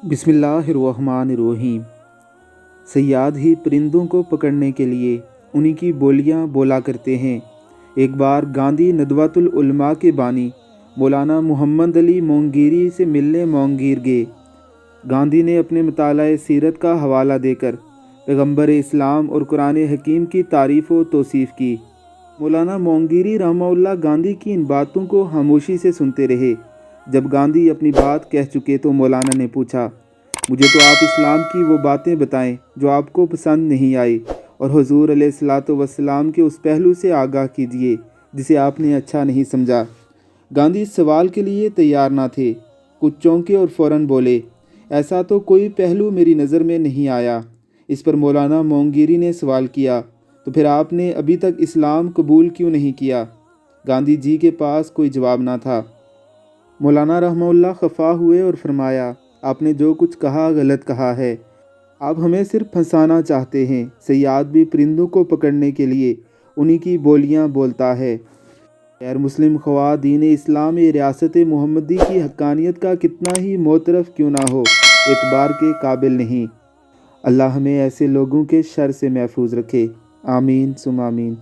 بسم اللہ الرحمن الرحیم۔ صیاد ہی پرندوں کو پکڑنے کے لیے انہی کی بولیاں بولا کرتے ہیں۔ ایک بار گاندھی ندوۃ العلماء کے بانی مولانا محمد علی مونگیری سے ملنے مونگیر گئے۔ گاندھی نے اپنے مطالعہ سیرت کا حوالہ دے کر پیغمبر اسلام اور قرآن حکیم کی تعریف و توصیف کی۔ مولانا مونگیری رحمہ اللہ گاندھی کی ان باتوں کو خاموشی سے سنتے رہے۔ جب گاندھی اپنی بات کہہ چکے تو مولانا نے پوچھا، مجھے تو آپ اسلام کی وہ باتیں بتائیں جو آپ کو پسند نہیں آئی، اور حضور علیہ الصلاۃ والسلام کے اس پہلو سے آگاہ کیجیے جسے آپ نے اچھا نہیں سمجھا۔ گاندھی اس سوال کے لیے تیار نہ تھے، کچھ چونکے اور فوراً بولے، ایسا تو کوئی پہلو میری نظر میں نہیں آیا۔ اس پر مولانا مونگیری نے سوال کیا، تو پھر آپ نے ابھی تک اسلام قبول کیوں نہیں کیا؟ گاندھی جی کے پاس کوئی جواب نہ تھا۔ مولانا رحمہ اللہ خفا ہوئے اور فرمایا، آپ نے جو کچھ کہا غلط کہا ہے، آپ ہمیں صرف پھنسانا چاہتے ہیں۔ صیاد بھی پرندوں کو پکڑنے کے لیے انہی کی بولیاں بولتا ہے۔ غیر مسلم خواہ دین اسلام ریاست محمدی کی حقانیت کا کتنا ہی معترف کیوں نہ ہو، اعتبار کے قابل نہیں۔ اللہ ہمیں ایسے لوگوں کے شر سے محفوظ رکھے، آمین ثم آمین۔